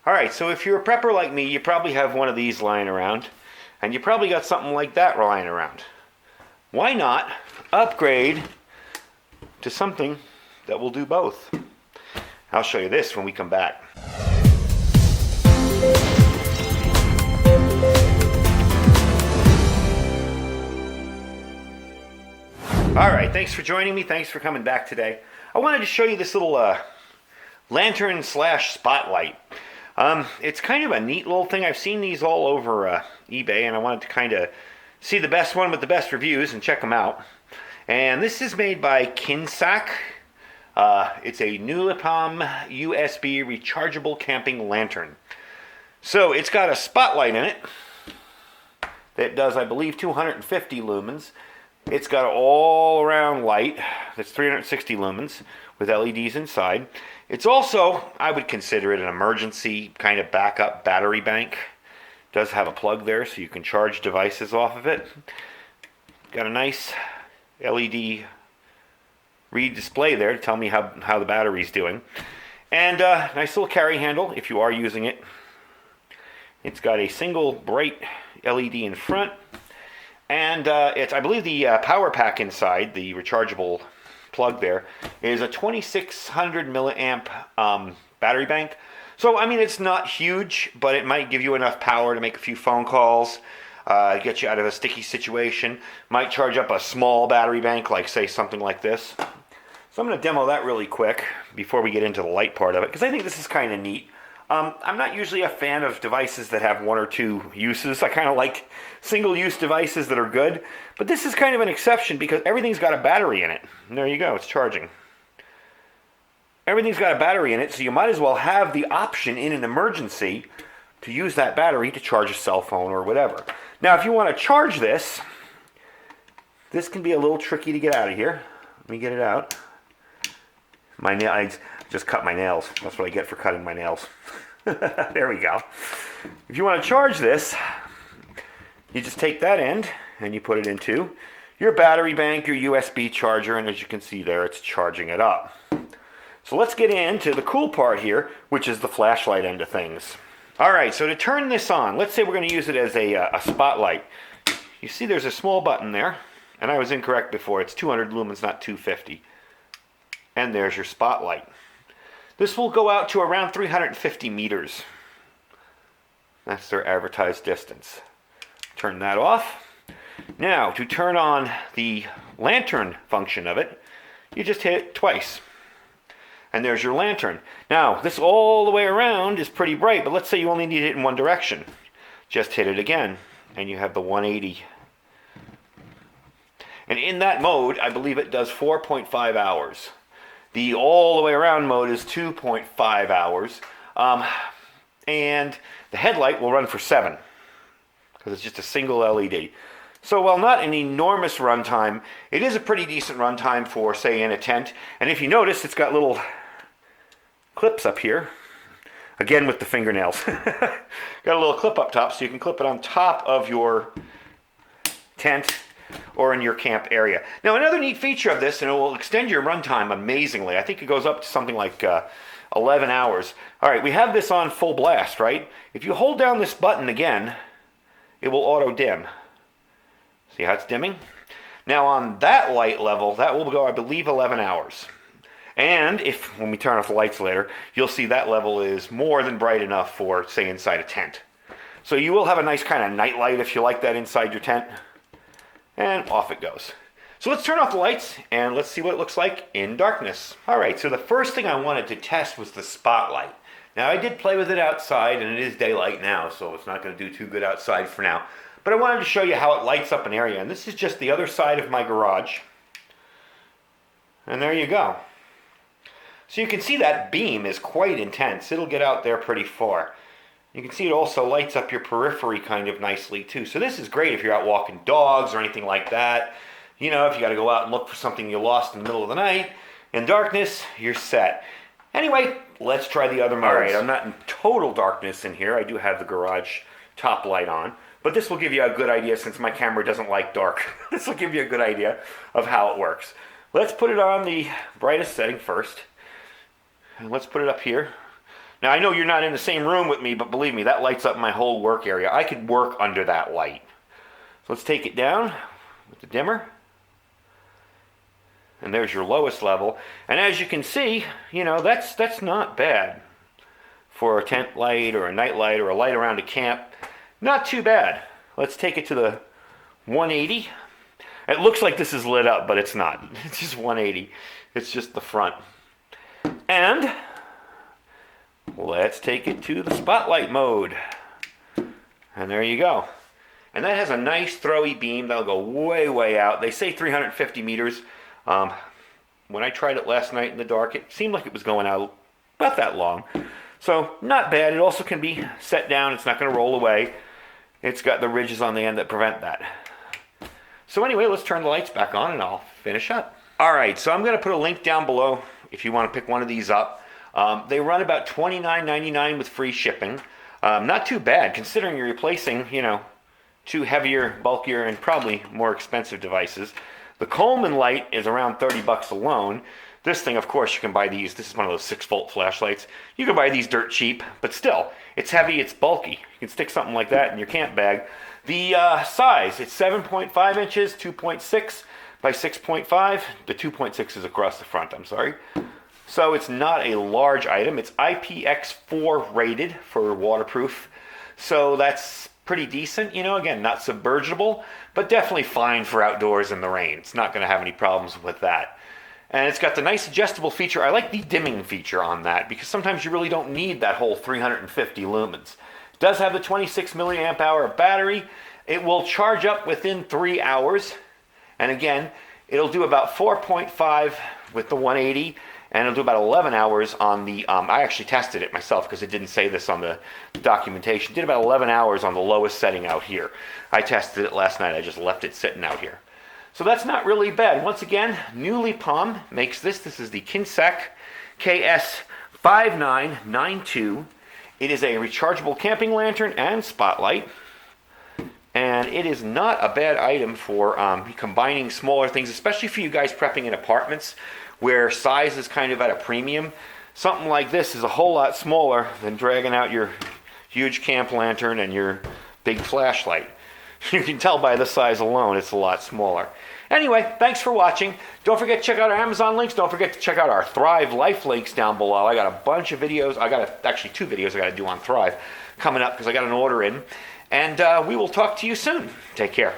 Alright, so if you're a prepper like me, you probably have one of these lying around, and you probably got something like that lying around. Why not upgrade to something that will do both? I'll show you this when we come back. Alright, thanks for joining me. Thanks for coming back today. I wanted to show you this little lantern slash spotlight. It's kind of a neat little thing. I've seen these all over eBay, and I wanted to kind of see the best one with the best reviews and check them out. And this is made by Kinsack. It's a NULIPAM USB rechargeable camping lantern. So it's got a spotlight in it that does, I believe, 250 lumens. It's got an all-around light that's 360 lumens with LEDs inside. It's also, I would consider it an emergency kind of backup battery bank. It does have a plug there so you can charge devices off of it. Got a nice LED read display there to tell me how the battery's doing. And nice little carry handle if you are using it. It's got a single bright LED in front. And I believe the power pack inside, the rechargeable plug there, is a 2600 milliamp battery bank. So, I mean, it's not huge, but it might give you enough power to make a few phone calls, get you out of a sticky situation. Might charge up a small battery bank, like, say, something like this. So I'm going to demo that really quick before we get into the light part of it, because I think this is kind of neat. I'm not usually a fan of devices that have one or two uses. I kind of like single-use devices that are good. But this is kind of an exception because everything's got a battery in it. And there you go, it's charging. Everything's got a battery in it, so you might as well have the option in an emergency to use that battery to charge a cell phone or whatever. Now, if you want to charge this, this can be a little tricky to get out of here. Let me get it out. I just cut my nails. That's what I get for cutting my nails. There we go. If you want to charge this, you just take that end and you put it into your battery bank, your USB charger, and as you can see there, it's charging it up. So let's get into the cool part here, which is the flashlight end of things. Alright, so to turn this on, let's say we're going to use it as a spotlight. You see there's a small button there, and I was incorrect before. It's 200 lumens, not 250. And there's your spotlight. This will go out to around 350 meters. That's their advertised distance. Turn that off. Now, to turn on the lantern function of it, you just hit it twice. And there's your lantern. Now, this all the way around is pretty bright, but let's say you only need it in one direction. Just hit it again, and you have the 180. And in that mode, I believe it does 4.5 hours. The all the way around mode is 2.5 hours. And the headlight will run for 7 because it's just a single LED. So while not an enormous runtime, it is a pretty decent runtime for, say, in a tent. And if you notice, it's got little clips up here. Again with the fingernails. Got a little clip up top so you can clip it on top of your tent or in your camp area. Now, another neat feature of this, and it will extend your runtime amazingly. I think it goes up to something like 11 hours. All right, we have this on full blast, right? If you hold down this button again, it will auto dim. See how it's dimming? Now, on that light level, that will go, I believe, 11 hours. And when we turn off the lights later, you'll see that level is more than bright enough for, say, inside a tent. So you will have a nice kind of night light if you like that inside your tent. And off it goes. So let's turn off the lights and let's see what it looks like in darkness. Alright, so the first thing I wanted to test was the spotlight. Now I did play with it outside and it is daylight now, so it's not going to do too good outside for now. But I wanted to show you how it lights up an area. And this is just the other side of my garage. And there you go. So you can see that beam is quite intense. It'll get out there pretty far. You can see it also lights up your periphery kind of nicely too. So this is great if you're out walking dogs or anything like that. You know, if you got to go out and look for something you lost in the middle of the night, in darkness, you're set. Anyway, let's try the other modes. Alright, I'm not in total darkness in here. I do have the garage top light on. But this will give you a good idea, since my camera doesn't like dark. This will give you a good idea of how it works. Let's put it on the brightest setting first. And let's put it up here. Now, I know you're not in the same room with me, but believe me, that lights up my whole work area. I could work under that light. So let's take it down with the dimmer. And there's your lowest level. And as you can see, you know, that's not bad for a tent light or a night light or a light around a camp. Not too bad. Let's take it to the 180. It looks like this is lit up, but it's not. It's just 180. It's just the front. And let's take it to the spotlight mode. And there you go. And that has a nice throwy beam that'll go way, way out. They say 350 meters. When I tried it last night in the dark, it seemed like it was going out about that long. So not bad. It also can be set down. It's not going to roll away. It's got the ridges on the end that prevent that. So anyway, let's turn the lights back on and I'll finish up. All right, so I'm going to put a link down below if you want to pick one of these up. They run about $29.99 with free shipping. Not too bad considering you're replacing, you know, two heavier, bulkier, and probably more expensive devices. The Coleman light is around 30 bucks alone. This thing, of course, you can buy these. This is one of those 6-volt flashlights. You can buy these dirt cheap, but still, it's heavy, it's bulky. You can stick something like that in your camp bag. The size, it's 7.5 inches, 2.6 by 6.5. The 2.6 is across the front, I'm sorry. So it's not a large item. It's IPX4 rated for waterproof. So that's pretty decent, you know, again, not submergible, but definitely fine for outdoors in the rain. It's not going to have any problems with that. And it's got the nice adjustable feature. I like the dimming feature on that because sometimes you really don't need that whole 350 lumens. It does have the 26 milliamp hour battery. It will charge up within 3 hours. And again, it'll do about 4.5 with the 180. And it'll do about 11 hours on the, I actually tested it myself because it didn't say this on the documentation. It did about 11 hours on the lowest setting out here. I tested it last night. I just left it sitting out here. So that's not really bad. Once again, NULIPAM makes this. This is the Kinsack KS5992. It is a rechargeable camping lantern and spotlight. And it is not a bad item for combining smaller things, especially for you guys prepping in apartments where size is kind of at a premium. Something like this is a whole lot smaller than dragging out your huge camp lantern and your big flashlight. You can tell by the size alone, it's a lot smaller. Anyway, thanks for watching. Don't forget to check out our Amazon links. Don't forget to check out our Thrive Life links down below. I got a bunch of videos. Actually 2 videos I got to do on Thrive coming up because I got an order in. And we will talk to you soon. Take care.